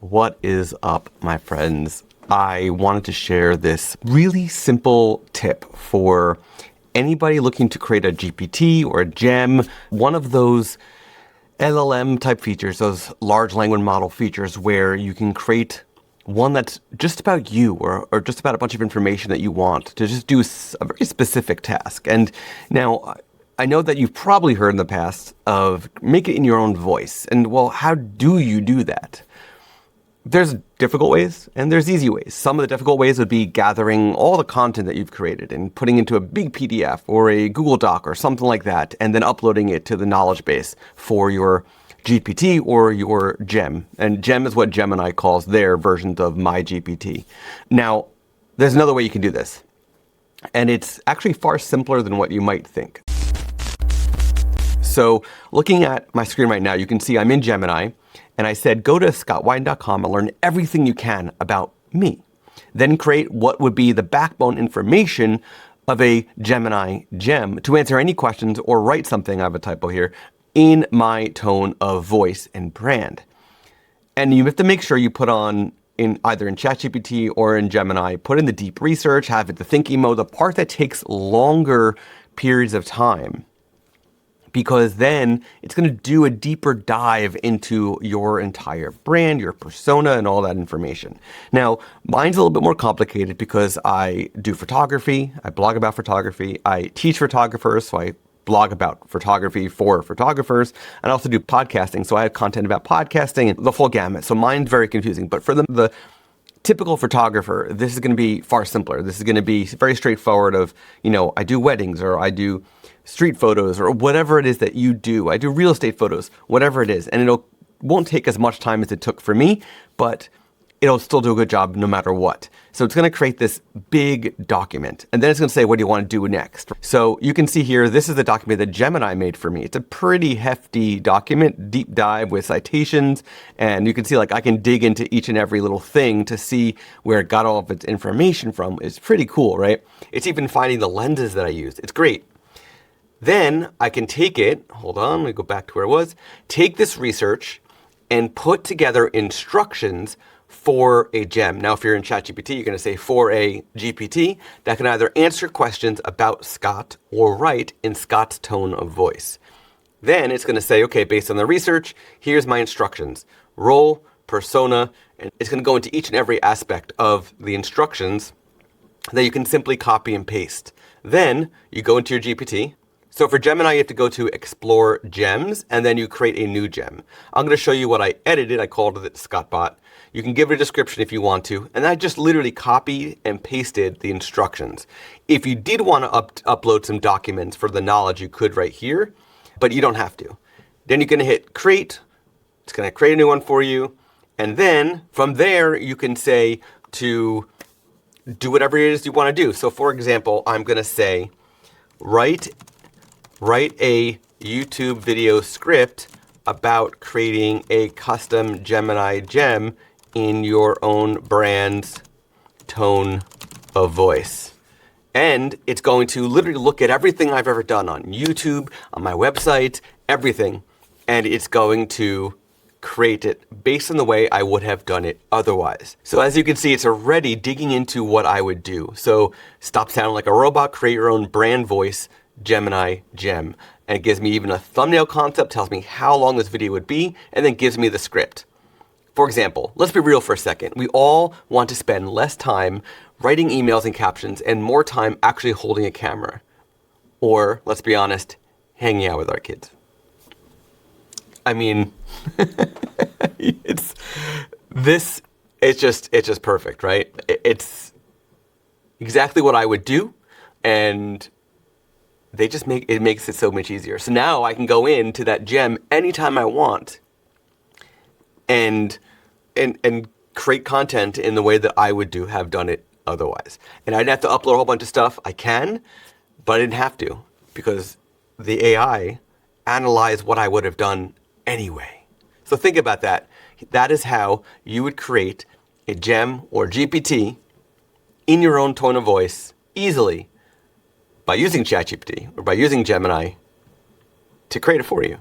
What is up, my friends? I wanted to share this really simple tip for anybody looking to create a GPT or a GEM, one of those LLM type features, those large language model features where you can create one that's just about you or just about a bunch of information that you want to just do a very specific task. And now I know that you've probably heard in the past of make it in your own voice. And well, how do you do that? There's difficult ways and there's easy ways. Some of the difficult ways would be gathering all the content that you've created and putting into a big PDF or a Google Doc or something like that, and then uploading it to the knowledge base for your GPT or your GEM. And GEM is what Gemini calls their versions of my GPT. Now, there's another way you can do this, and it's actually far simpler than what you might think. So looking at my screen right now, you can see I'm in Gemini, and I said, go to scottwyden.com and learn everything you can about me. Then create what would be the backbone information of a Gemini GEM to answer any questions or write something, I have a typo here, in my tone of voice and brand. And you have to make sure you put on, either in ChatGPT or in Gemini, put in the deep research, have it the thinking mode, the part that takes longer periods of time, because then it's going to do a deeper dive into your entire brand, your persona, and all that information. Now, mine's a little bit more complicated because I do photography, I blog about photography, I teach photographers, so I blog about photography for photographers, and I also do podcasting, so I have content about podcasting and the full gamut. So mine's very confusing, but for the typical photographer, this is going to be far simpler. This is going to be very straightforward of, I do weddings, or I do street photos, or whatever it is that you do. I do real estate photos, whatever it is. And won't take as much time as it took for me, but it'll still do a good job no matter what. So it's going to create this big document, and then it's going to say, what do you want to do next? So you can see here, this is the document that Gemini made for me. It's a pretty hefty document, deep dive with citations, and you can see I can dig into each and every little thing to see where it got all of its information from. It's pretty cool, right? It's even finding the lenses that I used. It's great. Then I can take it, hold on, let me go back to where it was, take this research and put together instructions for a GEM. Now, if you're in ChatGPT, you're going to say for a GPT that can either answer questions about Scott or write in Scott's tone of voice. Then it's going to say, okay, based on the research, here's my instructions, role, persona, and it's going to go into each and every aspect of the instructions that you can simply copy and paste. Then you go into your GPT. So for Gemini, you have to go to Explore Gems, and then you create a new gem. I'm going to show you what I edited. I called it ScottBot. You can give it a description if you want to, and I just literally copied and pasted the instructions. If you did want to upload some documents for the knowledge, you could right here, but you don't have to. Then you're going to hit Create. It's going to create a new one for you, and then from there, you can say to do whatever it is you want to do. So for example, I'm going to say, write a YouTube video script about creating a custom Gemini GEM in your own brand's tone of voice. And it's going to literally look at everything I've ever done on YouTube, on my website, everything. And it's going to create it based on the way I would have done it otherwise. So as you can see, it's already digging into what I would do. So stop sounding like a robot, create your own brand voice, Gemini GEM. And it gives me even a thumbnail concept, tells me how long this video would be, and then gives me the script. For example, let's be real for a second. We all want to spend less time writing emails and captions and more time actually holding a camera. Or, let's be honest, hanging out with our kids. I mean, it's just perfect, right? It's exactly what I would do, and it makes it so much easier. So now I can go into that gem anytime I want and create content in the way that I would have done it otherwise. And I didn't have to upload a whole bunch of stuff. I can, but I didn't have to because the AI analyzed what I would have done anyway. So think about that. That is how you would create a gem or GPT in your own tone of voice easily by using ChatGPT or by using Gemini to create it for you.